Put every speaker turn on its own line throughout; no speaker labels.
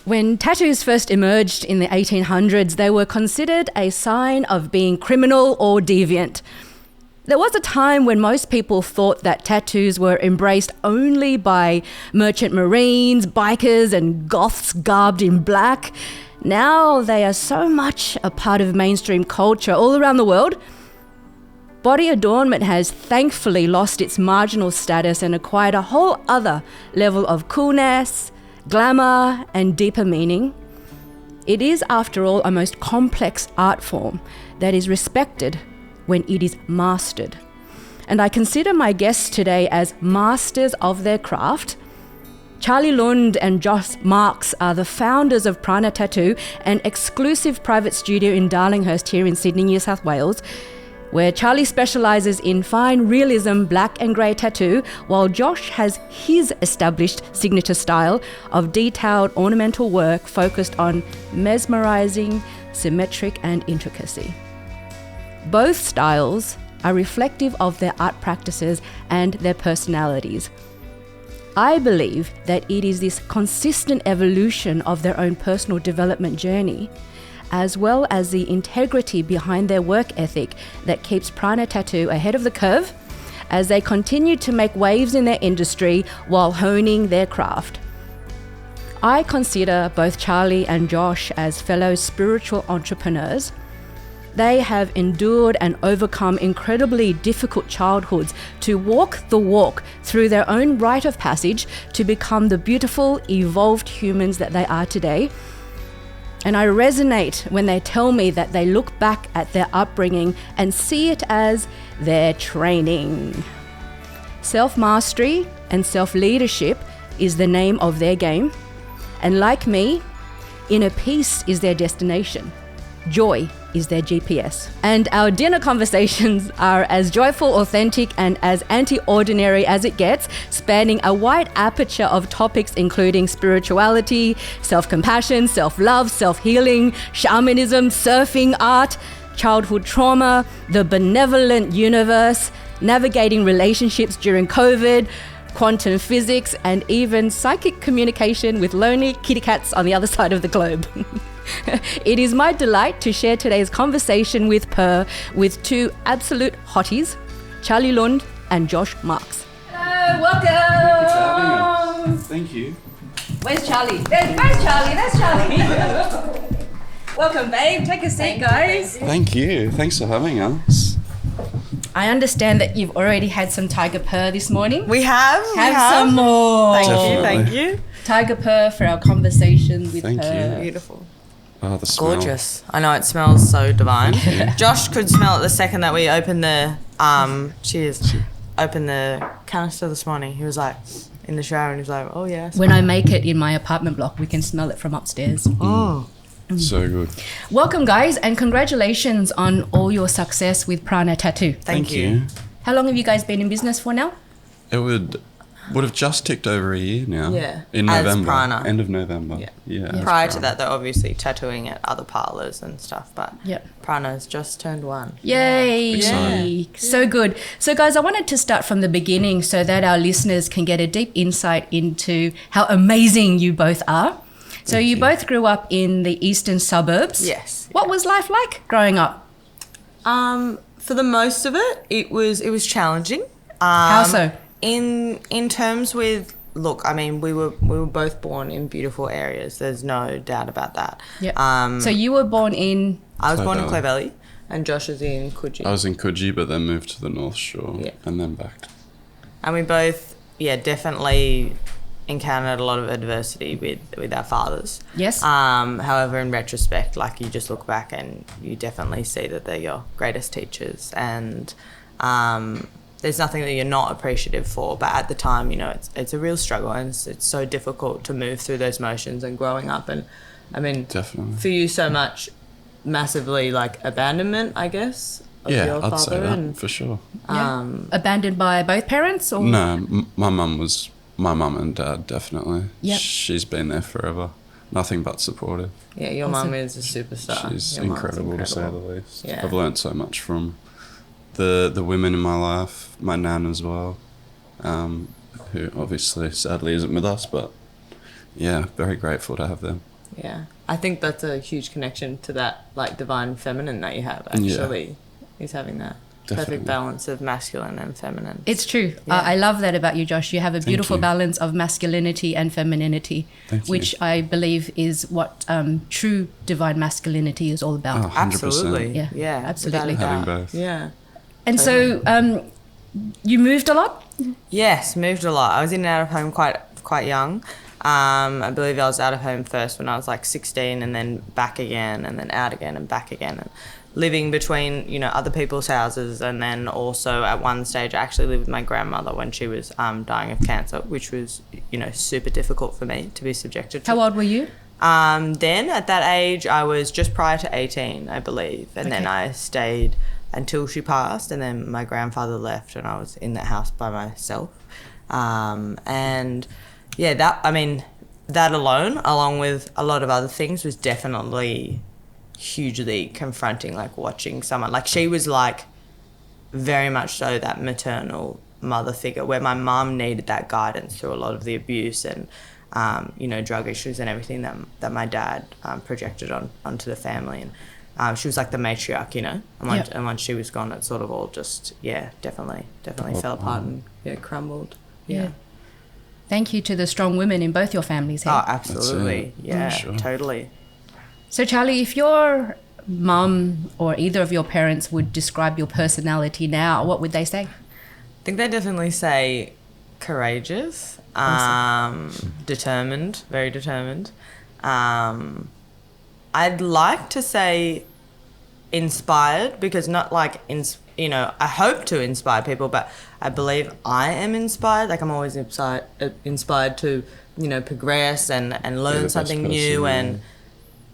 When tattoos first emerged in the 1800s, they were considered a sign of being criminal or deviant. There was a time when most people thought that tattoos were embraced only by merchant marines, bikers, and goths garbed in black. Now they are so much a part of mainstream culture all around the world. Body adornment has thankfully lost its marginal status and acquired a whole other level of coolness, glamour, and deeper meaning. It is, after all, a most complex art form that is respected when it is mastered. And I consider my guests today as masters of their craft. Charlie Lund and Josh Marx are the founders of Prana Tattoo, an exclusive private studio in Darlinghurst here in Sydney, New South Wales, where Charlie specialises in fine realism black and grey tattoo, while Josh has his established signature style of detailed ornamental work focused on mesmerising, symmetric and intricacy. Both styles are reflective of their art practices and their personalities. I believe that it is this consistent evolution of their own personal development journey, as well as the integrity behind their work ethic, that keeps Prana Tattoo ahead of the curve as they continue to make waves in their industry while honing their craft. I consider both Charlie and Josh as fellow spiritual entrepreneurs. They have endured and overcome incredibly difficult childhoods to walk the walk through their own rite of passage to become the beautiful, evolved humans that they are today. And I resonate when they tell me that they look back at their upbringing and see it as their training. Self-mastery and self-leadership is the name of their game. And like me, inner peace is their destination. Joy is their GPS. And our dinner conversations are as joyful, authentic, and as anti-ordinary as it gets, spanning a wide aperture of topics including spirituality, self-compassion, self-love, self-healing, shamanism, surfing, art, childhood trauma, the benevolent universe, navigating relationships during COVID, quantum physics, and even psychic communication with lonely kitty cats on the other side of the globe. It is my delight to share today's conversation with Purrr with two absolute hotties, Charlie Lund and Josh Marx. Hello, welcome.
Thank you.
Where's Charlie? Where's Charlie? There's Charlie. Welcome, babe. Take a seat, guys.
Thank you. Thanks for having us.
I understand that you've already had some Tiger Purrr this morning.
We have.
Have some more.
Thank you.
Tiger Purrr for our conversation with
Thank
Purrr.
you.
Beautiful.
Oh, the smell.
Gorgeous. I know, it smells so divine. Josh could smell it the second that we opened the opened the canister this morning. He was like in the shower and he was like, oh yeah.
When I make it in my apartment block, we can smell it from upstairs.
Oh.
So good.
Welcome, guys, and congratulations on all your success with Prana Tattoo.
Thank you.
How long have you guys been in business for now?
It would have just ticked over a year now.
Yeah.
In
As
November.
Prana.
End of November.
Yeah.
As
Prior to
Prana.
that, they're obviously tattooing at other parlours and stuff, but Prana's just turned 1.
Yay.
Exciting.
So good. So, guys, I wanted to start from the beginning so that our listeners can get a deep insight into how amazing you both are. So you both grew up in the eastern suburbs.
Yes.
What was life like growing up?
For the most of it, it was challenging.
How so?
In terms with, look, I mean, we were both born in beautiful areas. There's no doubt about that.
Yeah. So you were born in?
I was born in Clare Valley, and Josh is in Coogee.
I was in Coogee, but then moved to the North Shore and then back.
And we both, definitely encountered a lot of adversity with our fathers.
Yes.
However, in retrospect, like, you just look back and you definitely see that they're your greatest teachers, and there's nothing that you're not appreciative for. But at the time, you know, it's a real struggle, and it's so difficult to move through those motions and growing up. And I mean,
definitely
for you, so much massively like abandonment, I guess. Of your
I'd
father
say that
and,
for sure.
Abandoned by both parents, or?
No, my mum and dad, definitely.
Yep.
She's been there forever. Nothing but supportive.
Yeah, your mum is a superstar.
She's
Your mum's
incredible to say the least.
Yeah.
I've learnt so much from the women in my life, my nan as well, who obviously sadly isn't with us, but yeah, very grateful to have them.
Yeah. I think that's a huge connection to that, like, divine feminine that you have, actually, is having that perfect balance of masculine and feminine.
It's true.
Yeah.
I love that about you, Josh. You have a beautiful
you.
balance of masculinity and femininity, which I believe is what true divine masculinity is all about.
Oh, 100%.
Absolutely.
Yeah, absolutely.
Having both.
Yeah.
And so you moved a lot?
Yes, moved a lot. I was in and out of home quite young. I believe I was out of home first when I was like 16, and then back again, and then out again and back again, and living between, you know, other people's houses. And then also at one stage I actually lived with my grandmother when she was dying of cancer, which was, you know, super difficult for me to be subjected to.
How old were you?
Then at that age I was just prior to 18, I believe, and then I stayed until she passed, and then my grandfather left and I was in that house by myself. And yeah, that alone, along with a lot of other things, was definitely hugely confronting, like watching someone, like she was like very much so that maternal mother figure where my mum needed that guidance through a lot of the abuse and, you know, drug issues and everything that my dad projected onto the family. And she was like the matriarch, you know, and once she was gone, it sort of all just, definitely fell apart and crumbled. Yeah.
Thank you to the strong women in both your families. Hey?
Oh, absolutely. Yeah,
sure.
Totally.
So, Charlie, if your mum or either of your parents would describe your personality now, what would they say?
I think they definitely say courageous, determined, very determined. I'd like to say inspired, because not like, you know, I hope to inspire people, but I believe I am inspired. Like I'm always inspired to, you know, progress and learn something new, and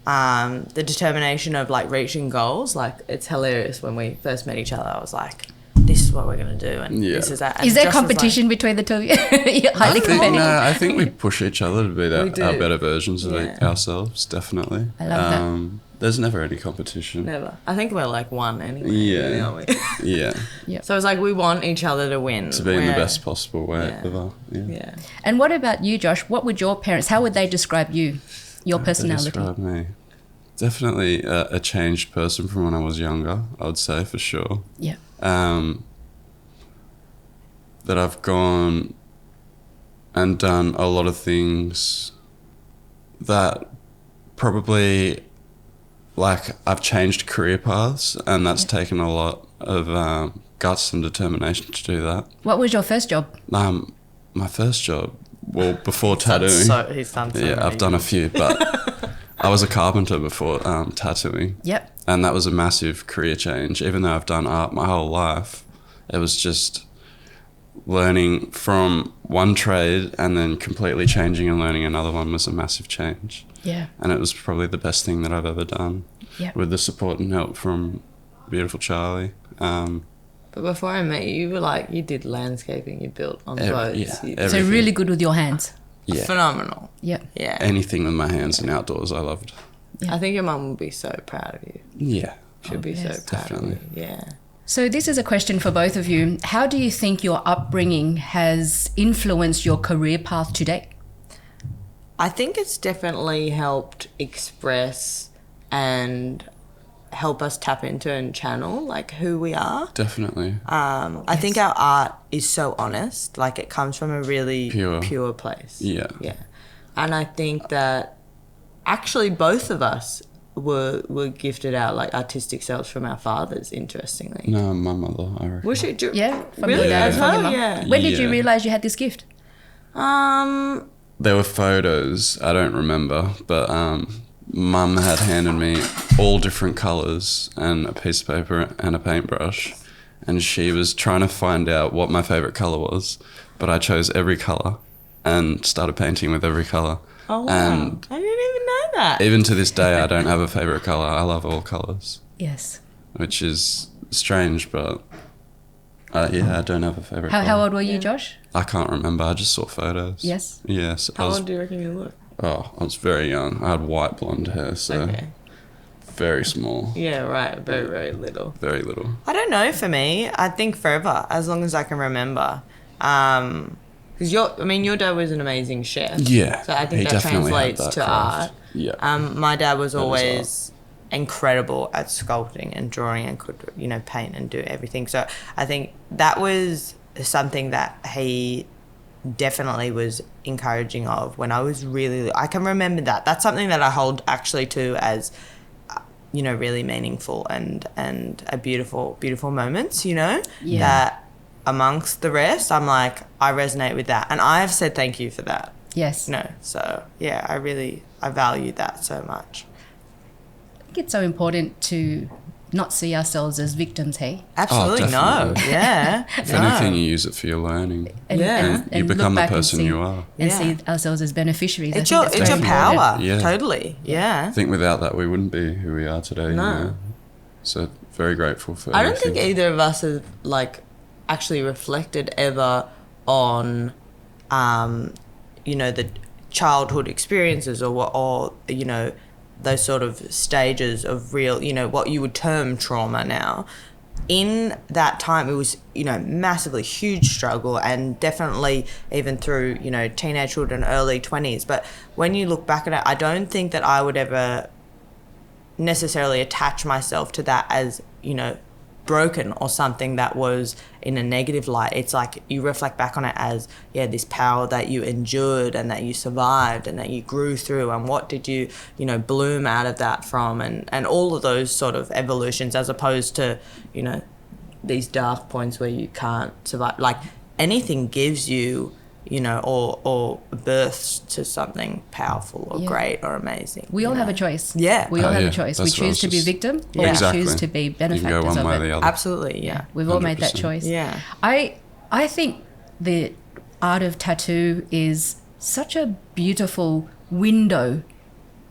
the determination of like reaching goals. Like it's hilarious when we first met each other. I was like, this is what we're going to do, and this is that. And
is there
Josh
competition between the two of you? You're highly competitive.
I think we push each other to be our better versions of ourselves, definitely.
I love that.
There's never any competition.
Never. I think we're like one anyway.
Yeah.
Really, aren't we?
Yeah.
So it's like we want each other to win.
To be in the best possible way ever.
Yeah.
And what about you, Josh? What would your parents, how would they describe you, your personality?
Describe me. Definitely a changed person from when I was younger, I would say, for sure.
Yeah.
That I've gone and done a lot of things that probably, like, I've changed career paths, and that's taken a lot of guts and determination to do that.
What was your first job?
My first job, well, before tattooing.
He's done so
yeah,
many.
I've done a few, but I was a carpenter before tattooing.
Yep.
And that was a massive career change. Even though I've done art my whole life, it was just learning from one trade and then completely changing and learning another one was a massive change.
Yeah.
And it was probably the best thing that I've ever done.
Yep.
With the support and help from beautiful Charlie.
But before I met you, you were like, you did landscaping, you built on boats.
Yeah,
so really good with your hands.
Yeah.
Phenomenal.
Yep.
Yeah.
Anything with my hands and outdoors, I loved.
Yeah.
I think your mum will be so proud of you.
Yeah.
She'll be so proud
definitely.
of you. Yeah.
So this is a question for both of you. How do you think your upbringing has influenced your career path today?
I think it's definitely helped express and help us tap into and channel like who we are.
Definitely.
I think our art is so honest. Like it comes from a really pure place.
Yeah.
Yeah. And I think that actually both of us were gifted our like artistic selves from our fathers, interestingly.
No, my mother, I reckon.
Was she?
Yeah. From
Really?
your dad,
As
from your
well?
mum?
Yeah.
When did you realise you had this gift?
There were photos, I don't remember, but Mum had handed me all different colours and a piece of paper and a paintbrush, and she was trying to find out what my favourite colour was, but I chose every colour and started painting with every colour.
Oh, wow.
And
I didn't even know that.
even to this day, I don't have a favourite colour. I love all colours.
Yes.
Which is strange, but I don't have a favourite colour.
How old were you, Josh?
I can't remember. I just saw photos.
Yes?
Yes.
How old do you reckon you look?
Oh, I was very young. I had white blonde hair, so very small.
Yeah, right. Very, very little.
Very little.
I don't know for me. I think forever, as long as I can remember. Because your dad was an amazing chef.
Yeah.
So I think
he
that
definitely had
translates
that
to
craft.
art.
Yeah.
My dad was
That is
always incredible at sculpting and drawing and could, paint and do everything. So I think that was something that he definitely was encouraging of when I was really, I can remember that. That's something that I hold actually to as, really meaningful and a beautiful moments, that amongst the rest, I'm like, I resonate with that. And I've said thank you for that.
Yes.
So yeah, I value that so much.
I think it's so important to not see ourselves as victims, hey?
Absolutely, no.
definitely.
Yeah.
If anything, you use it for your learning.
And,
Yeah.
You
look
become the
back and
person
see-
you are.
And
Yeah.
see ourselves as beneficiaries.
It's
I
your
think that's very
power.
important.
Yeah.
Totally. Yeah.
I think without that, we wouldn't be who we are today.
No.
So very grateful for
I don't think
everything.
either of us have actually reflected ever on, the childhood experiences or those sort of stages of real, what you would term trauma now. In that time, it was, massively huge struggle and definitely even through, teenagehood and early 20s. But when you look back at it, I don't think that I would ever necessarily attach myself to that as, broken or something that was in a negative light. It's like you reflect back on it as, this power that you endured and that you survived and that you grew through, and what did you, bloom out of that from, and all of those sort of evolutions, as opposed to, these dark points where you can't survive. Like anything gives you, or births to something powerful or great or amazing.
We all have a choice.
Yeah.
We all have
yeah,
a choice. We
that's what I
choose
was
to be
just-
victim or
Yeah.
Exactly.
we choose to be
You
benefactors
can go one
of
way
it.
or the other.
Absolutely, yeah.
We've all made that
100%.
choice.
Yeah.
I think the art of tattoo is such a beautiful window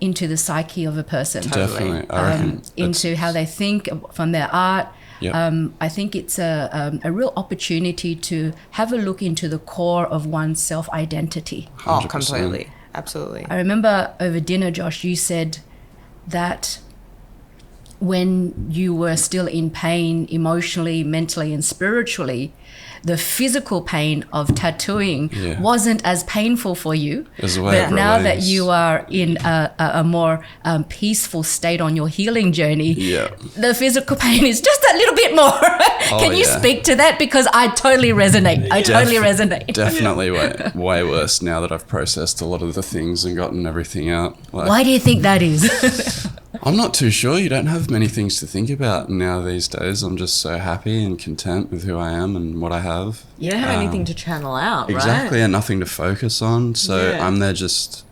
into the psyche of a person.
Definitely. I reckon
Into how they think from their art.
Yep.
I think it's a real opportunity to have a look into the core of one's self-identity.
100%.
Oh, completely. Absolutely.
I remember over dinner, Josh, you said that when you were still in pain emotionally, mentally, and spiritually, the physical pain of tattooing
Yeah.
wasn't as painful for you.
There's a way
But
it
now that
relates.
you are in a more peaceful state on your healing journey,
Yeah.
the physical pain is just a little bit more. Can you
yeah.
speak to that? Because I totally resonate. I totally resonate.
Definitely way worse now that I've processed a lot of the things and gotten everything out. Like,
Why do you think that is?
I'm not too sure. You don't have many things to think about now these days. I'm just so happy and content with who I am and what I have.
You don't have anything to channel out,
Exactly,
right?
and nothing to focus on. So
Yeah.
I'm there just...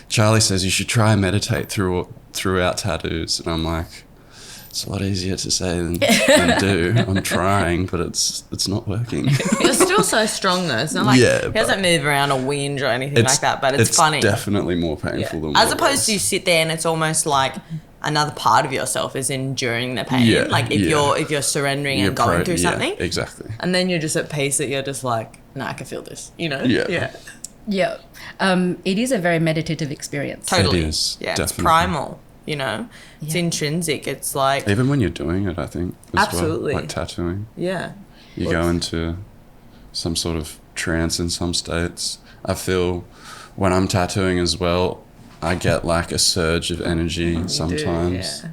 Charlie says you should try and meditate throughout tattoos. And I'm like, it's a lot easier to say than do. I'm trying, but it's not working.
You're still so strong though. It's not like
Yeah,
he doesn't move around or whinge or anything like that, but it's funny.
Definitely more painful than
As
what it
opposed
was.
to you sit there and it's almost like another part of yourself is enduring the pain.
Yeah,
like if you're surrendering and going through something.
Exactly.
And then you're just at peace that you're just like, no, I can feel this,
Yeah.
Yeah.
Yeah. It is a very meditative experience.
Totally.
It is,
Yeah. It's
definitely.
primal, It's intrinsic. It's like,
Even when you're doing it, I think, as
Absolutely.
well, like tattooing.
yeah.
You go into some sort of trance in some states. I feel when I'm tattooing as well, I get like a surge of energy sometimes.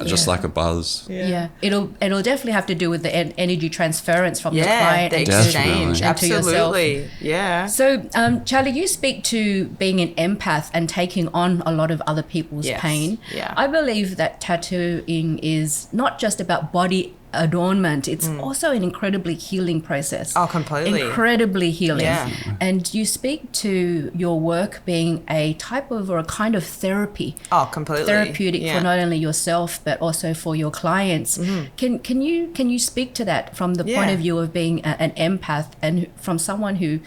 Just like a buzz.
Yeah. It'll definitely have to do with the energy transference from the client
the
and
exchange.
and to yourself.
Absolutely. Yeah.
So, Charlie, you speak to being an empath and taking on a lot of other people's
Yes.
pain.
Yeah.
I believe that tattooing is not just about body adornment, it's also an incredibly healing process.
Oh, completely.
Incredibly healing.
Yeah.
And you speak to your work being a type of or a kind of therapy.
Oh, completely.
Therapeutic
Yeah.
for not only yourself but also for your clients. Can you speak to that from the point
Yeah.
of view of being an empath and from someone who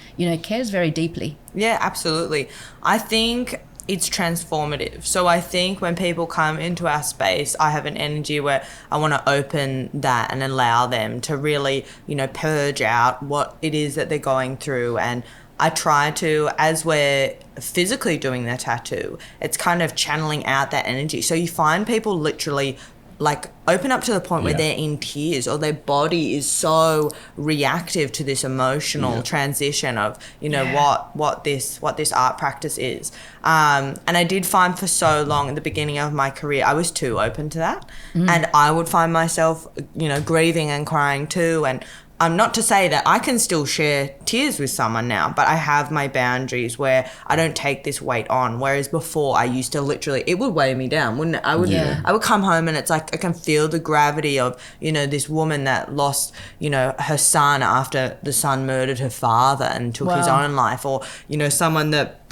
cares very deeply?
Yeah, absolutely. I think it's transformative. So I think when people come into our space, I have an energy where I want to open that and allow them to really, purge out what it is that they're going through. And I try to, as we're physically doing the tattoo, it's kind of channeling out that energy. So you find people literally like open up to the point where
Yeah.
they're in tears, or their body is so reactive to this emotional transition of, you know, what this art practice is. And I did find for so long at the beginning of my career, I was too open to that. And I would find myself, you know, grieving and crying too. And not to say that I can still share tears with someone now, but I have my boundaries where I don't take this weight on. Whereas before, I used to literally, it would weigh me down, wouldn't it? I would come home and it's like I can feel the gravity of, you know, this woman that lost, you know, her son after the son murdered her father and took his own life, or, you know, someone that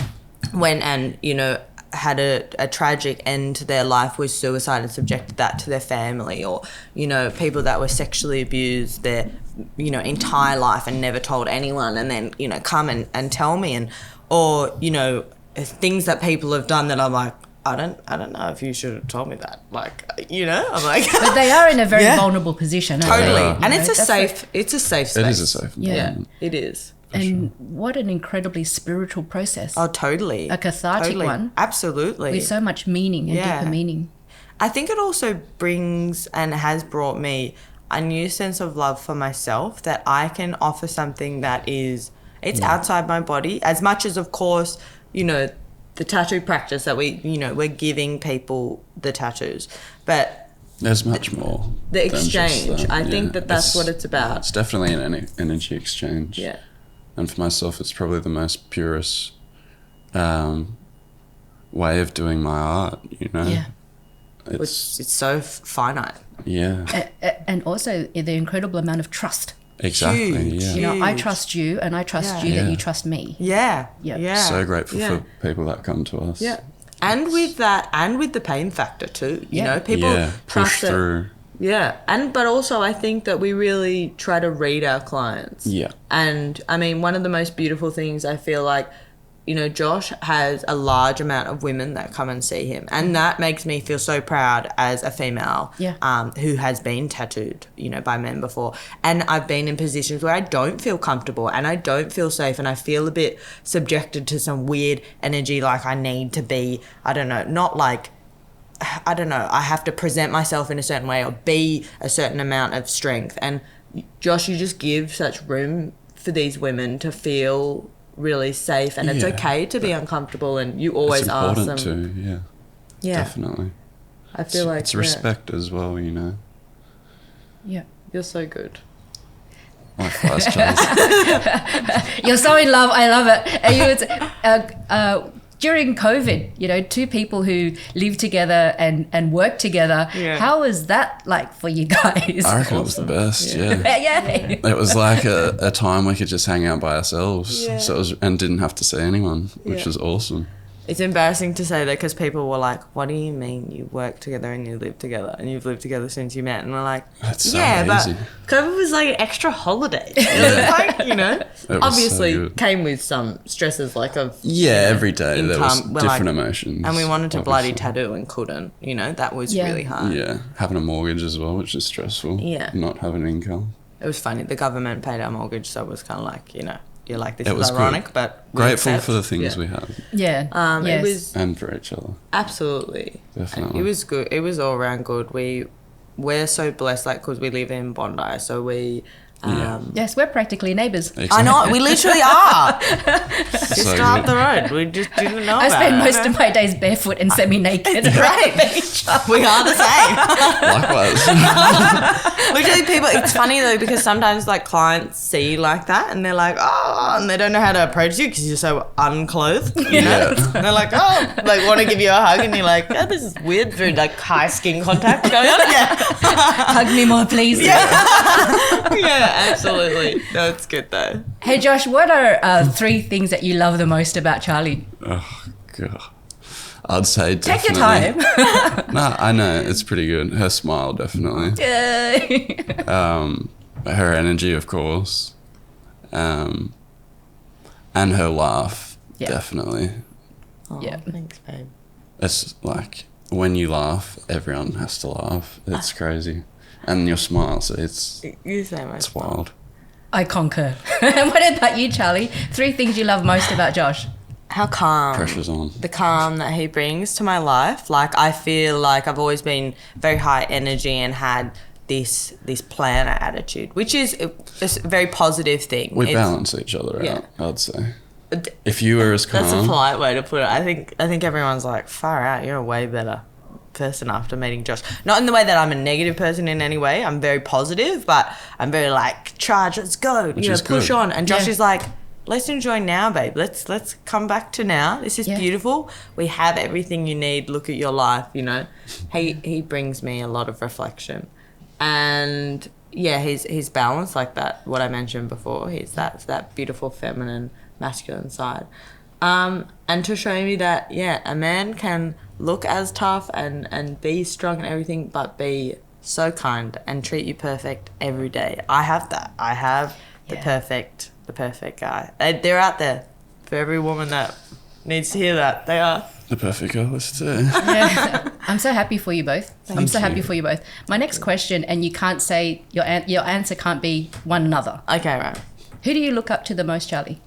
went and, you know, had a tragic end to their life with suicide and subjected that to their family, or, you know, people that were sexually abused their, you know, entire life and never told anyone, and then, you know, come and tell me, and, or, you know, things that people have done that I'm like, I don't know if you should have told me that, like, you know, I'm like,
but they are in a very vulnerable position, aren't
totally,
they?
and
You
it's
know,
a safe space.
It is a safe environment.
It is.
And what an incredibly spiritual process.
Oh, totally.
A cathartic one.
Absolutely.
With so much meaning and deeper meaning.
I think it also brings and has brought me a new sense of love for myself, that I can offer something that is, it's outside my body, as much as, of course, you know, the tattoo practice that we, you know, we're giving people the tattoos, but
there's much more.
The
than just
exchange.
that.
I think that's what it's about.
It's definitely an energy exchange.
Yeah.
And for myself, it's probably the most purest way of doing my art, you know?
Yeah.
It's so finite.
Yeah.
And also the incredible amount of trust.
Exactly,
Huge.
yeah.
You know, I trust you, and I trust you that you trust me.
Yeah.
Yeah.
Yeah.
So grateful for people that come to us.
Yeah. And with that, and with the pain factor too, you know, people
push
trust it.
through.
Yeah. But also I think that we really try to read our clients.
Yeah.
And I mean, one of the most beautiful things I feel like, you know, Josh has a large amount of women that come and see him. And that makes me feel so proud as a female who has been tattooed, you know, by men before. And I've been in positions where I don't feel comfortable and I don't feel safe, and I feel a bit subjected to some weird energy, like I need to be, I don't know, not like, I don't know, I have to present myself in a certain way or be a certain amount of strength. And Josh, you just give such room for these women to feel really safe, and it's okay to be uncomfortable, and you always ask them.
It's important too, definitely.
I feel like
it's respect as well, you know.
Yeah.
You're so good.
Likewise, Charles.
You're so in love. I love it. And during COVID, you know, two people who live together and work together. Yeah. How was that like for you guys?
I reckon it was the best. Yeah.
Yay.
It was like a time we could just hang out by ourselves. Yeah. So it was, and didn't have to see anyone, which was awesome.
It's embarrassing to say that because people were like, what do you mean you work together and you live together and you've lived together since you met? And we're like,
that's so
easy. But COVID was like an extra holiday. It was like, you know, obviously
so
came with some stresses like of
every day
income.
there was different
like,
emotions.
And we wanted to bloody tattoo and couldn't, you know, that was really hard.
Yeah, having a mortgage as well, which is stressful.
Yeah.
Not having income.
It was funny. The government paid our mortgage, so it was kind of like, you know, you're like, this is ironic,
good.
but
grateful for the things we have.
Yeah.
It was,
and for each other.
Absolutely.
Definitely.
It was good. It was all around good. We're so blessed, like, because we live in Bondi, so we.
Yes, we're practically neighbours.
Exactly.
I know, we literally are. Just
so
up the road. We just didn't know
I
about
spend
it.
most of my days barefoot and semi-naked.
Right. We are the same.
Likewise.
Literally, people, it's funny though, because sometimes like clients see like that and they're like, oh, and they don't know how to approach you because you're so unclothed, you know? And they're like, oh, like want to give you a hug, and you're like, oh, this is weird, very like high skin contact going on. Yeah.
Hug me more, please.
Yeah, absolutely. No, it's good though.
Hey Josh, what are 3 things that you love the most about Charlie?
Oh, God. I'd say
Take
definitely.
your time.
No, I know. It's pretty good. Her smile, definitely. Her energy, of course. And her laugh, definitely.
Oh, thanks, babe.
It's like when you laugh, everyone has to laugh. It's crazy. And your smile, so it's wild.
I concur. And what about you, Charlie? 3 things you love most about Josh?
how calm.
Pressure's on.
The calm that he brings to my life. Like, I feel like I've always been very high energy and had this planner attitude, which is a very positive thing.
We balance each other
Yeah.
out, I'd say. If you were as calm...
That's a polite way to put it. I think everyone's like, far out, you're a way better person after meeting Josh. Not in the way that I'm a negative person in any way. I'm very positive, but I'm very like, charge, let's go,
Which is
push
good.
on. And Josh
Yeah.
is like, let's enjoy now, babe. Let's come back to now. This is
Yeah.
beautiful. We have everything you need. Look at your life, He brings me a lot of reflection. And yeah, he's balanced like that, what I mentioned before. He's that beautiful feminine, masculine side. And to show me that, a man can look as tough and be strong and everything, but be so kind and treat you perfect every day. I have that. I have the perfect guy. They're out there for every woman that needs to hear that. They are.
The perfect girl is too.
Yeah. I'm so happy for you both. I'm so happy
you.
for you both. My next question, and you can't say, your answer can't be one another.
Okay, right.
Who do you look up to the most, Charlie?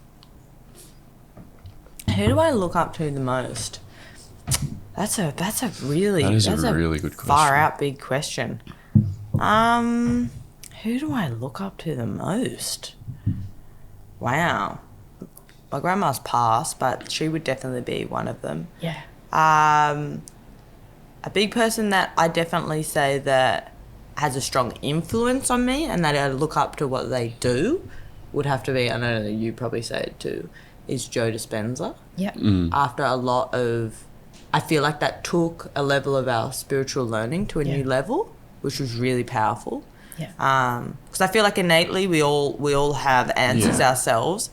Who do I look up to the most? That's a really
good question.
Far out big question. Who do I look up to the most? Wow. My grandma's passed, but she would definitely be one of them.
Yeah.
A big person that I definitely say that has a strong influence on me and that I look up to what they do would have to be, I know that you probably say it too, is Joe Dispenza.
Yeah.
After a lot of, I feel like that took a level of our spiritual learning to a new level, which was really powerful.
Yeah.
Because I feel like innately we all have answers ourselves,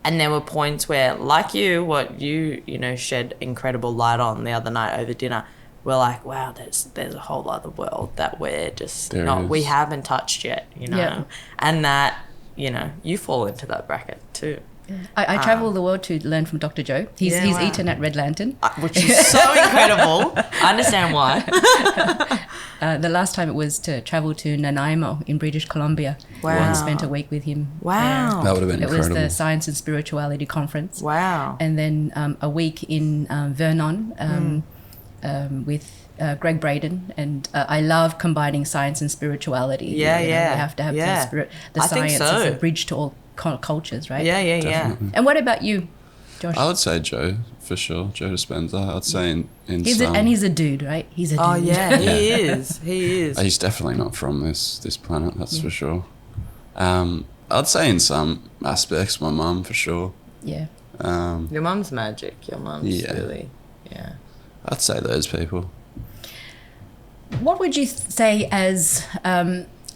and there were points where, like what you shed incredible light on the other night over dinner. We're like, wow, there's a whole other world that we're just we haven't touched yet,
Yeah.
and that you fall into that bracket too.
I travel the world to learn from Dr. Joe. He's
wow.
eaten at Red Lantern.
Which is so incredible. I understand why.
The last time it was to travel to Nanaimo in British Columbia.
Wow.
And spent a week with him.
Wow.
That would have been
It
incredible.
was the Science and Spirituality Conference.
Wow.
And then a week in Vernon with Greg Braden. And I love combining science and spirituality.
Yeah.
You have to have the spirit. The
I think
science
so.
is a bridge to all cultures, right?
Yeah.
Definitely.
And what about you, Josh?
I would say Joe, for sure. Joe Dispenza. I'd say in some...
And he's a dude, right? He's a dude.
Oh yeah, he is. He is.
He's definitely not from this planet, that's for sure. I'd say in some aspects, my mum, for sure.
Yeah.
Your mum's magic. Your mum's really,
I'd say those people.
What would you say as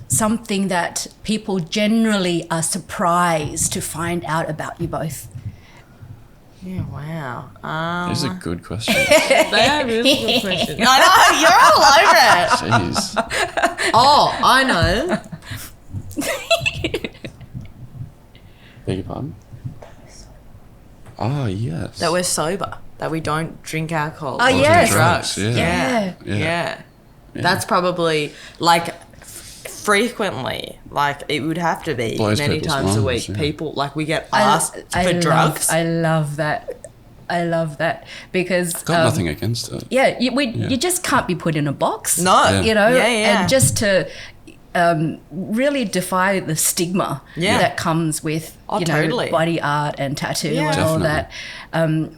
something that people generally are surprised to find out about you both?
Yeah, wow.
These are good questions.
They are really good questions. I know, you're all over it.
Jeez.
Oh, I know.
Beg your pardon? Oh, yes.
That we're sober. That we don't drink alcohol.
Oh,
or do
yes.
drugs.
Yeah.
Yeah. That's probably like frequently, like it would have to be
Blows
many
people's
times a
minds,
week.
yeah.
People like we get asked for drugs.
I love that because
Got nothing against it.
Yeah, you just can't be put in a box.
No.
Yeah.
You know,
Yeah.
and just to really defy the stigma that comes with
totally.
body art and tattoo and all that.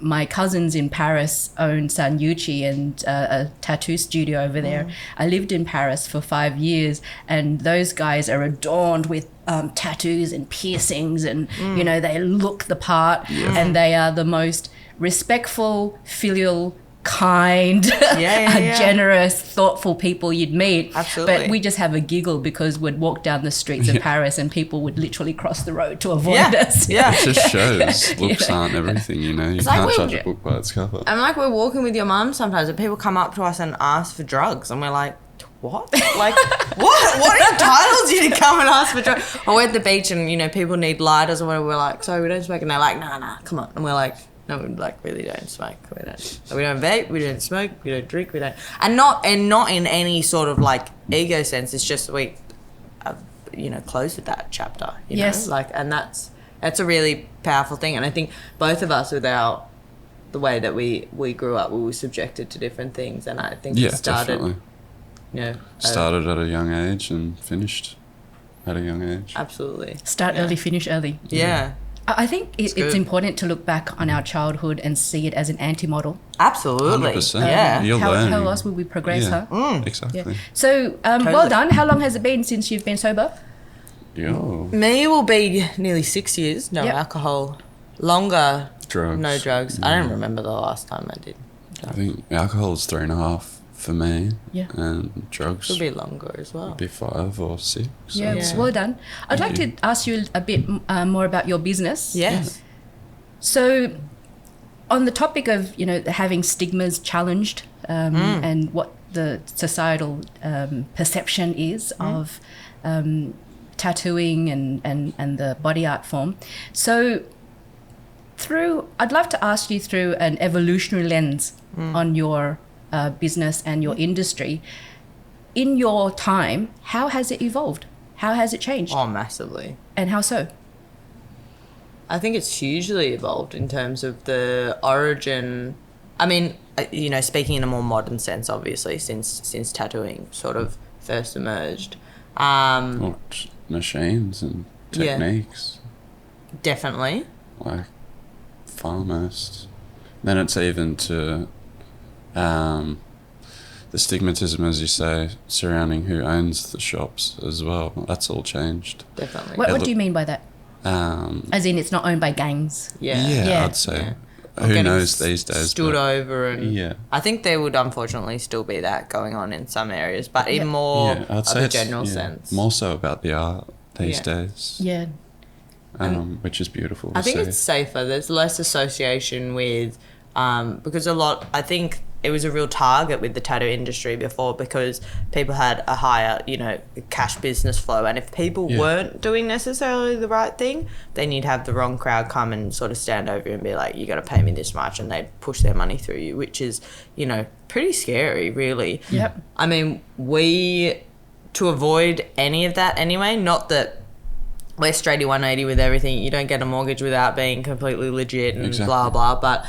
My cousins in Paris own San Yuchi and a tattoo studio over there. I lived in Paris for 5 years, and those guys are adorned with tattoos and piercings, and they look the part, and they are the most respectful, filial, kind, generous, thoughtful people you'd meet.
Absolutely.
But we just have a giggle because we'd walk down the streets of Paris and people would literally cross the road to avoid us.
Yeah.
It just shows looks aren't everything, You
like
can't
we-
judge a book by its cover.
And like we're walking with your mum sometimes, and people come up to us and ask for drugs, and we're like, what? Like, what entitles you to come and ask for drugs? Or we're at the beach and, people need lighters or whatever. We're like, sorry, we don't smoke. And they're like, nah, come on. And we're like, no, we really don't smoke. We don't vape, we don't smoke, we don't drink, we don't. And not in any sort of like ego sense. It's just we have, closed with that chapter,
Yes.
Like, and that's a really powerful thing. And I think both of us with our the way that we grew up, we were subjected to different things, and I think it started,
definitely.
you know,
Started at a young age and finished at a young age.
absolutely.
Start early, finish early.
Yeah.
I think it's
good.
important to look back on our childhood and see it as an anti-model.
Absolutely.
100%.
Yeah.
You're
How
learning.
else will we progress,
Yeah.
huh?
Exactly.
Yeah. So, well
Totally.
done. How long has it been since you've been sober?
Yo.
Me will be nearly 6 years. No
Yep.
alcohol. Longer.
Drugs.
No drugs. I don't remember the last time I did.
I think alcohol is 3.5 for me.
Yeah.
And drugs
It'll be longer as well.
would be 5 or 6.
Yeah,
I'd say.
well done. I'd like
Thank
to ask you a bit more about your business.
Yes.
So, on the topic of, you know, having stigmas challenged and what the societal perception is of tattooing and the body art form. So, I'd love to ask you through an evolutionary lens on your business and your industry. In your time, how has it evolved? How has it changed?
Oh, massively.
And how so?
I think it's hugely evolved in terms of the origin. I mean, you know, speaking in a more modern sense, obviously, since tattooing sort of first emerged.
Or machines and
Yeah.
techniques.
Definitely.
Like far most. Then it's even to the stigmatism, as you say, surrounding who owns the shops as well. That's all changed.
Definitely.
What do you mean by that? As in, it's not owned by gangs.
Yeah.
Yeah.
I'd say.
Or
Who
getting
knows these days?
Stood
but-
over and
Yeah.
I think there would unfortunately still be that going on in some areas, but in
Yep.
more
Yeah, I'd
of
say
a
it's
general sense.
more so about the art these
Yeah.
days,
Yeah.
which is beautiful.
I
to
think
see.
it's safer. There's less association with, because I think it was a real target with the tattoo industry before because people had a higher, you know, cash business flow. And if people
Yeah.
weren't doing necessarily the right thing, then you'd have the wrong crowd come and sort of stand over you and be like, you got to pay me this much. And they'd push their money through you, which is, you know, pretty scary, really.
Yep.
I mean, to avoid any of that anyway, not that we're straighty 180 with everything. You don't get a mortgage without being completely legit and
Exactly.
blah, blah. But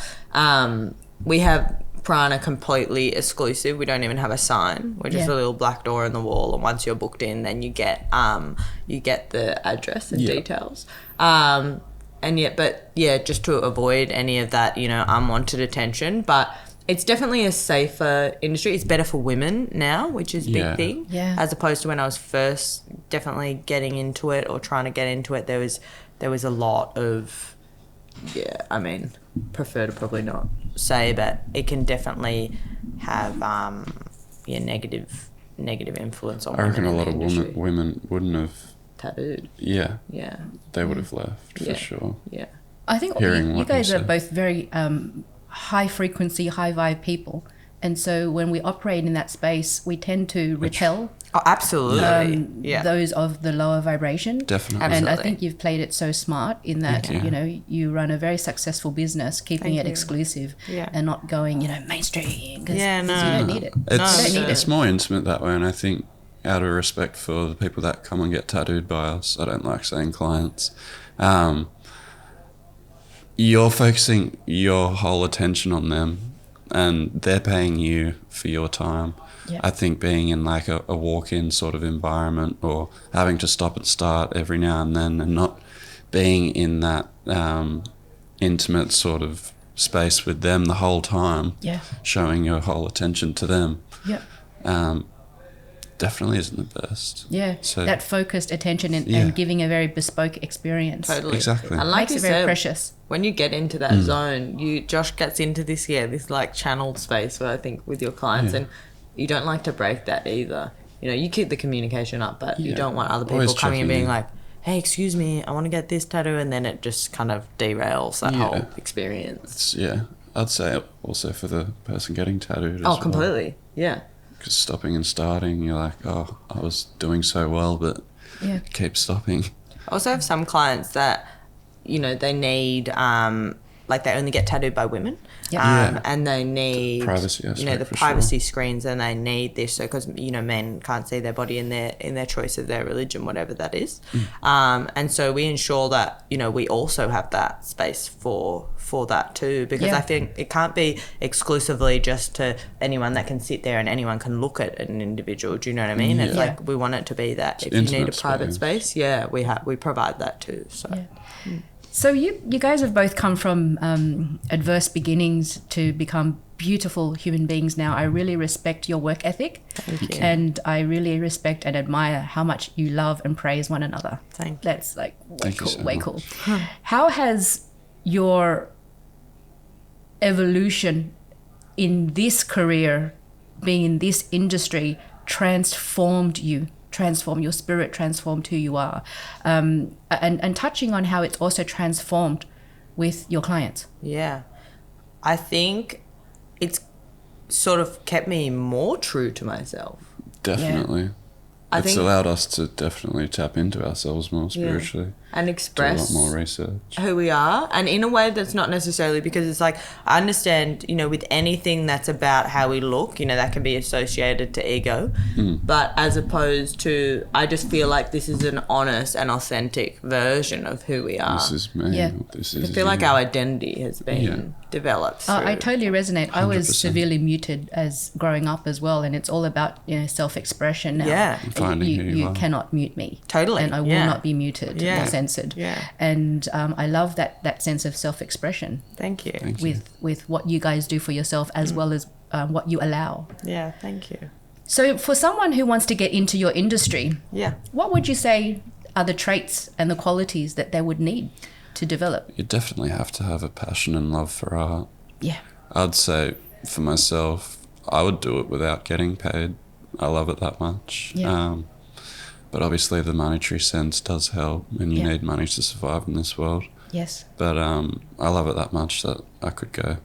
we have Prana completely exclusive. We don't even have a sign. We're just
Yeah.
a little black door in the wall. And once you're booked in, then you get the address and
Yeah.
details. Just to avoid any of that, you know, unwanted attention. But it's definitely a safer industry. It's better for women now, which is a big
Yeah.
thing.
Yeah.
As opposed to when I was first definitely getting into it or trying to get into it, there was a lot of, I mean, prefer to probably not say, but it can definitely have negative influence on
I reckon a
women
lot of
in the industry.
women wouldn't have.
Tattooed.
Yeah,
Yeah.
they would have left
Yeah.
for sure.
Yeah.
I think
Hearing
you
what
guys
you
are
said.
both very high frequency, high vibe people. And so when we operate in that space, we tend to repel
Oh, absolutely. Yeah.
those of the lower vibration.
Definitely.
And I
Absolutely.
think you've played it so smart in that,
Thank you.
you know, you run a very successful business, keeping
Thank
it
you.
exclusive
Yeah.
and not going, you know, mainstream. Cause,
Yeah,
'cause
no.
you don't need it.
It's,
you don't need
it's
it.
more intimate that way, and I think out of respect for the people that come and get tattooed by us, I don't like saying clients, you're focusing your whole attention on them and they're paying you for your time.
Yeah.
I think being in like a walk-in sort of environment or having to stop and start every now and then and not being in that intimate sort of space with them the whole time,
Yeah.
showing your whole attention to them,
Yep.
definitely isn't the best.
Yeah.
So-
that focused attention and,
Yeah.
and giving a very bespoke experience.
Totally.
Exactly.
And like
Makes
you
it very
said,
precious.
when you get into that zone, Josh gets into this like channeled space where I think with your clients,
Yeah.
and you don't like to break that either. You know, you keep the communication up, but you
Yeah.
don't want other people
Always
coming and
checking
being
in.
like, hey, excuse me, I want to get this tattoo, and then it just kind of derails that
Yeah.
whole experience.
I'd say also for the person getting tattooed as
Oh,
well.
completely. Yeah.
Because stopping and starting, you're like, oh, I was doing so well, but
Yeah.
keep stopping.
I also have some clients that, you know, they need like they only get tattooed by women.
Yep.
And they need
privacy aspect,
the
for
privacy screens, and they need this, so because men can't see their body in their choice of their religion, whatever that is. And so we ensure that we also have that space for that too, because I think it can't be exclusively just to anyone that can sit there and anyone can look at an individual. Do you know what I mean? It's like we want it to be that if you need a private space, we provide that too. So.
So you guys have both come from adverse beginnings to become beautiful human beings now. I really respect your work ethic.
Thank you.
And I really respect and admire how much you love and praise one another.
Thank you.
That's like way cool.
Much.
How has your evolution in this career, being in this industry, transformed you? Transform your spirit, transformed who you are, and touching on how it's also transformed with your clients.
Yeah, I think it's sort of kept me more true to myself.
Definitely.
I
It's
think
allowed us to definitely tap into ourselves more spiritually.
and express
Do a lot more research.
who we are, and in a way that's not necessarily, because it's like I understand with anything that's about how we look, that can be associated to ego, but as opposed to, I just feel like this is an honest and authentic version of who we are.
This is me.
Yeah.
This
I
is
feel like
you.
our identity has been developed through.
I totally resonate. I was
100%.
severely muted as growing up as well, and it's all about self-expression now.
Yeah.
Finding who you are.
cannot mute me.
Totally.
And I will not be muted or censored.
Yeah.
And I love that sense of self-expression
Thank you.
Thank you.
with what you guys do for yourself, as well as what you allow.
Yeah, thank you.
So for someone who wants to get into your industry,
Yeah.
what would you say are the traits and the qualities that they would need to develop?
You definitely have to have a passion and love for art.
Yeah.
I'd say for myself, I would do it without getting paid. I love it that much.
Yeah.
But obviously the monetary sense does help, and you need money to survive in this world.
Yes.
But I love it that much that I could go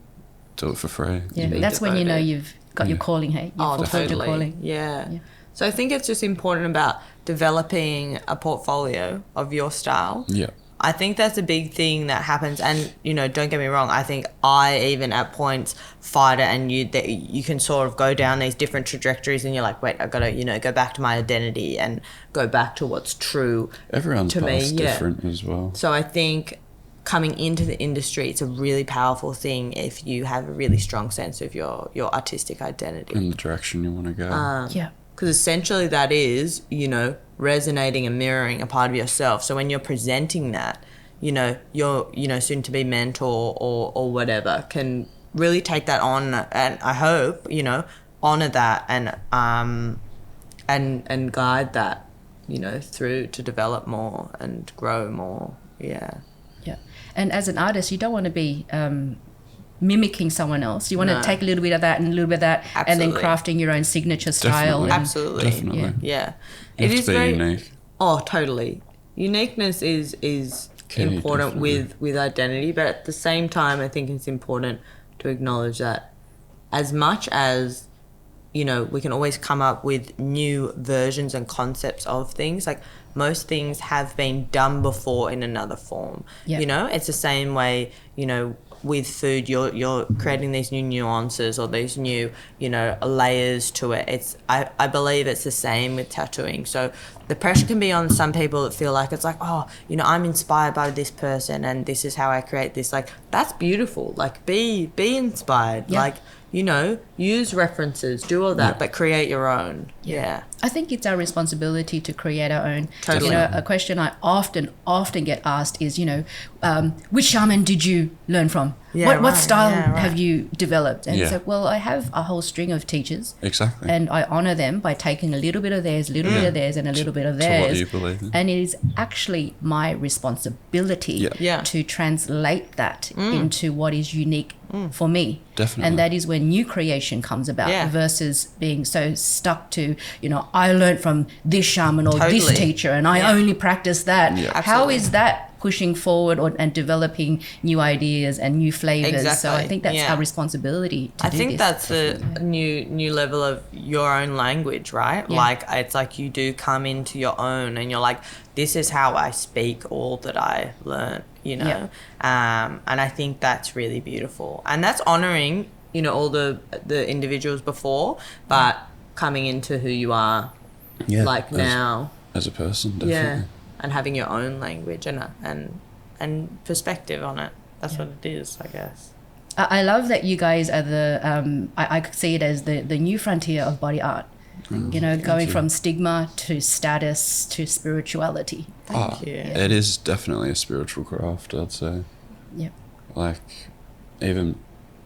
do it for free.
Yeah.
Be
That's when you know
devoted.
you've got your calling, hey? You've fulfilled your calling.
Yeah. So I think it's just important about developing a portfolio of your style.
Yeah.
I think that's a big thing that happens, and don't get me wrong, I think I even at points fight it, and you can sort of go down these different trajectories, and you're like, wait, I've got to go back to my identity and go back to what's true.
Everyone's
to me,
path's different as well.
So I think coming into the industry, it's a really powerful thing if you have a really strong sense of your artistic identity.
In the direction you want to go.
Yeah.
Because essentially that is, resonating and mirroring a part of yourself. So when you're presenting that, your, soon to be mentor or whatever can really take that on, and I hope, honor that and guide that, through to develop more and grow more. Yeah.
Yeah. And as an artist, you don't want to be mimicking someone else. You want to take a little bit of that and a little bit of that, and then crafting your own signature style.
Definitely.
Absolutely.
Definitely.
Yeah.
You have to be unique.
Oh, totally. Uniqueness is
Key,
important
definitely.
with identity, but at the same time, I think it's important to acknowledge that as much as, we can always come up with new versions and concepts of things, like most things have been done before in another form.
Yeah.
It's the same way, with food, you're creating these new nuances or these new, layers to it. I believe it's the same with tattooing. So the pressure can be on some people that feel like it's like, oh, I'm inspired by this person and this is how I create this. Like, that's beautiful. Like, be inspired.
Yeah.
Like, use references, do all that, but create your own. Yeah.
I think it's our responsibility to create our own.
Totally.
A question I often get asked is, which shaman did you learn from?
Yeah,
what
right.
style
Yeah, right.
have you developed? And
Yeah.
it's like, well, I have a whole string of teachers.
Exactly.
And I honor them by taking a little bit of theirs, a little bit of theirs, and a little bit of
To
theirs.
what you believe in.
And it is actually my responsibility
Yeah.
to translate that into what is unique for me.
Definitely.
And that is where new creation comes about
Yeah.
versus being so stuck to, I learned from this shaman or this
Totally.
teacher and I only practice that.
Yeah.
How
Absolutely.
is that pushing forward and developing new ideas and new flavors? So I
Exactly.
think that's
Yeah.
our responsibility to
I
do
think
this.
that's a new level of your own language, right?
Yeah.
Like, it's like you do come into your own and you're like, this is how I speak all that I learn. you know. And I think that's really beautiful, and that's honoring, you know, all the individuals before, but coming into who you are, like now
as a person, definitely.
and having your own language and perspective on it. That's what it is, I guess.
I love that you guys are I could see it as the new frontier of body art. You know, going from stigma to status to spirituality.
Thank you.
It is definitely a spiritual craft, I'd say.
Yep.
Like, even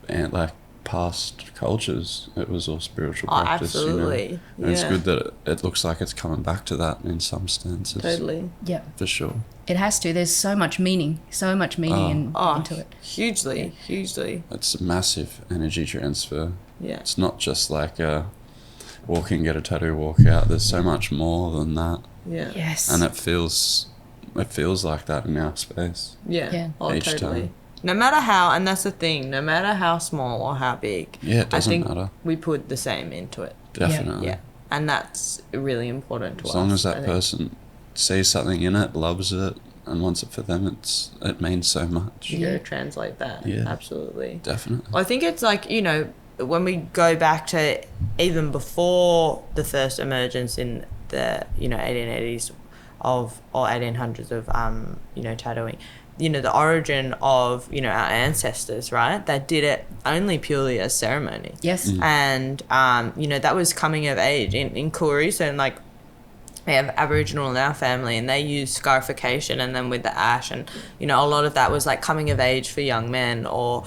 like past cultures, it was all spiritual practice.
Absolutely.
You know? And it's good that it looks like it's coming back to that in some stances.
Totally.
Yeah.
For sure.
It has to. There's so much meaning into it.
Hugely.
It's a massive energy transfer.
Yeah.
It's not just like walk in, get a tattoo, walk out. There's so much more than that.
Yeah.
Yes.
And it feels like that in our space.
Yeah. Oh,
Each
totally.
time.
No matter how, and that's the thing, no matter how small or how big,
It doesn't
I think
matter.
we put the same into it.
Definitely.
Yeah. And that's really important to us.
As long as
I
that
think.
person sees something in it, loves it, and wants it for them, it means so much.
You gotta translate that.
Yeah.
Absolutely.
Definitely.
Well, I think it's like, you know, when we go back to even before the first emergence in the, you know, 1880s or 1800s of, you know, tattooing, you know, the origin of, you know, our ancestors, right? That did it only purely as ceremony.
Yes.
And, you know, that was coming of age. In Koori, so like, we have Aboriginal in our family, and they use scarification, and then with the ash, and you know, a lot of that was like coming of age for young men, or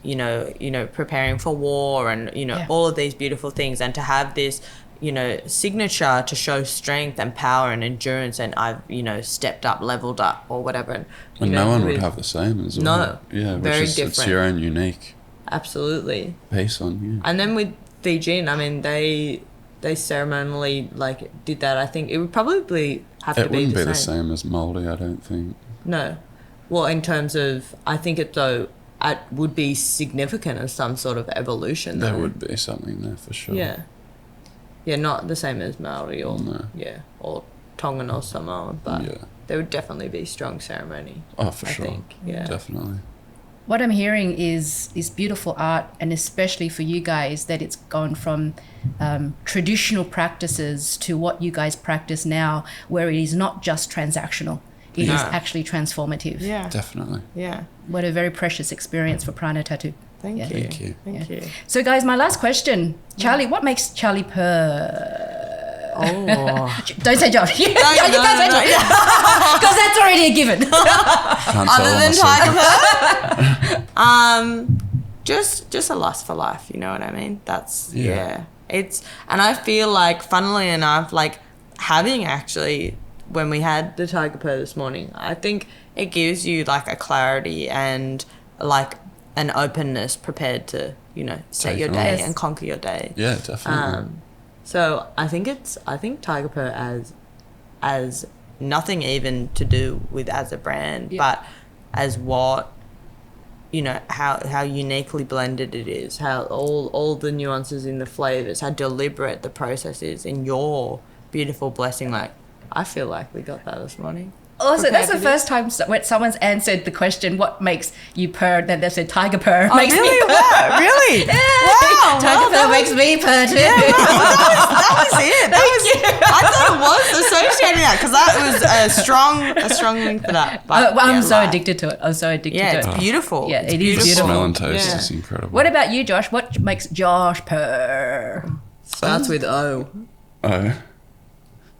you know, preparing for war, and you know, all of these beautiful things, and to have this, you know, signature to show strength and power and endurance, and I've, you know, stepped up, leveled up, or whatever. And
no one would have the same as well.
No,
yeah,
very
it's
different.
your own unique
Absolutely
piece on you.
And then with Fijin, I mean, they ceremonially like did that. I think it would probably have to be the same.
It wouldn't be the same as Māori, I don't think.
No. Well, in terms of, I think it would be significant as some sort of evolution.
There would be something there for sure.
Yeah. Yeah, not the same as Maori or or Tongan or Samoan, but there would definitely be strong ceremony.
Oh, for sure.
I think. Yeah.
Definitely.
What I'm hearing is beautiful art, and especially for you guys, that it's gone from traditional practices to what you guys practice now, where it is not just transactional. It is actually transformative.
Yeah.
Definitely.
Yeah.
What a very precious experience for Prana Tattoo.
Thank you.
Thank you.
Thank you.
So guys, my last question. Charlie, what makes Charlie Purrr?
Oh.
Don't say Josh. You can't say Josh.
Yeah.
Because that's already a given.
Can't
Other
tell
than
myself.
Tiger Purrr, just a lust for life. You know what I mean? That's It's, and I feel like, funnily enough, like having actually, when we had the Tiger Purrr this morning, I think it gives you like a clarity and like an openness, prepared to, you know, set your day and conquer your day.
Yeah, definitely.
So I think Tiger Purrr as nothing even to do with as a brand, but as what, you know, how uniquely blended it is, how all the nuances in the flavors, how deliberate the process is in your beautiful blessing. Like, I feel like we got that this morning.
Also, that's the first time when someone's answered the question, what makes you purr, then they said Tiger Purrr makes me purr.
Wow, really?
Yeah.
Wow.
Tiger Purrr makes me purr too.
Yeah, that was it. I thought it was associating that, because that was a strong link for that. But,
I'm so addicted to it. I'm so addicted to it.
it's beautiful.
Yeah,
it's
it is beautiful.
Smell and taste is incredible.
What about you, Josh? What makes Josh purr?
Starts with O.
Oh,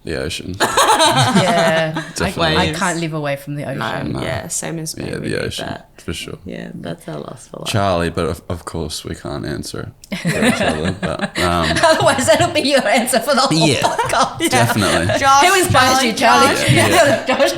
the ocean.
Yeah.
Definitely.
I can't live away from the ocean.
No. Yeah, same as me.
Yeah,
we
the
need
ocean,
that.
for sure.
Yeah, that's our lust for life.
Charlie, but of course we can't answer it for each other. But,
Otherwise, that'll be your answer for the whole podcast.
definitely.
Josh,
Who inspires you, Charlie? Josh.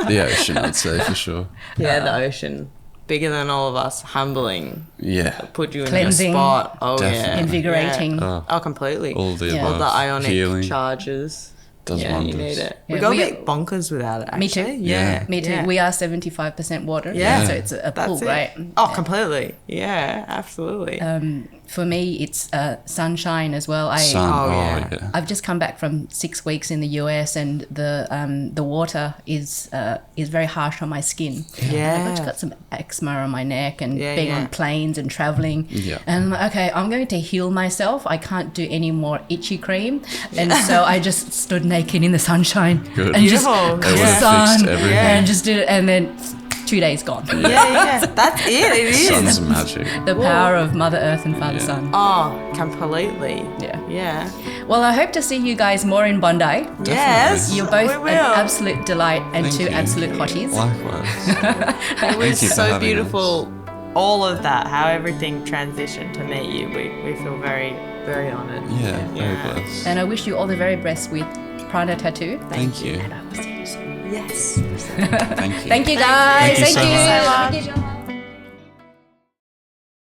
The ocean, I'd say, for sure.
Yeah, the ocean. Bigger than all of us, humbling.
Yeah.
Put you in
Cleansing.
a spot. Oh,
Definitely.
yeah.
Invigorating.
Yeah. Oh, completely.
All the
Yeah.
All
above.
the ionic
Healing.
charges.
Does
Yeah,
wonders.
you need it.
Yeah,
we got a
we-
bit bonkers without it, actually.
Me too.
Yeah.
Me too.
Yeah.
We are 75% water.
Yeah.
So it's a pool,
That's it.
right?
Oh, completely. Yeah, absolutely.
for me, it's sunshine as well. I've just come back from 6 weeks in the US, and the water is very harsh on my skin.
Yeah.
I've just got some eczema on my neck, and being on planes and traveling.
Yeah.
And I'm like, okay, I'm going to heal myself. I can't do any more itchy cream. And so I just stood naked in the sunshine.
Good.
And just
Beautiful.
got
It
the
would've fixed
sun
everything.
and just did it. And then 2 days gone.
Yeah. That's it. It is.
Sun's magic.
The power of Mother Earth and Father Sun.
Oh, completely.
Yeah.
Yeah.
Well, I hope to see you guys more in Bondi.
Yes.
You're both
we
an
will.
absolute delight and
Thank
two
you.
absolute hotties.
Likewise.
It was
you for
so
having
beautiful. All of that, how everything transitioned to meet you. We feel very, very honoured.
Yeah, very blessed.
And I wish you all the very best with Prana Tattoo.
Thank you.
And I will see you soon. Yes.
Thank you.
Thank you, guys.
Thank you so much.
Thank you.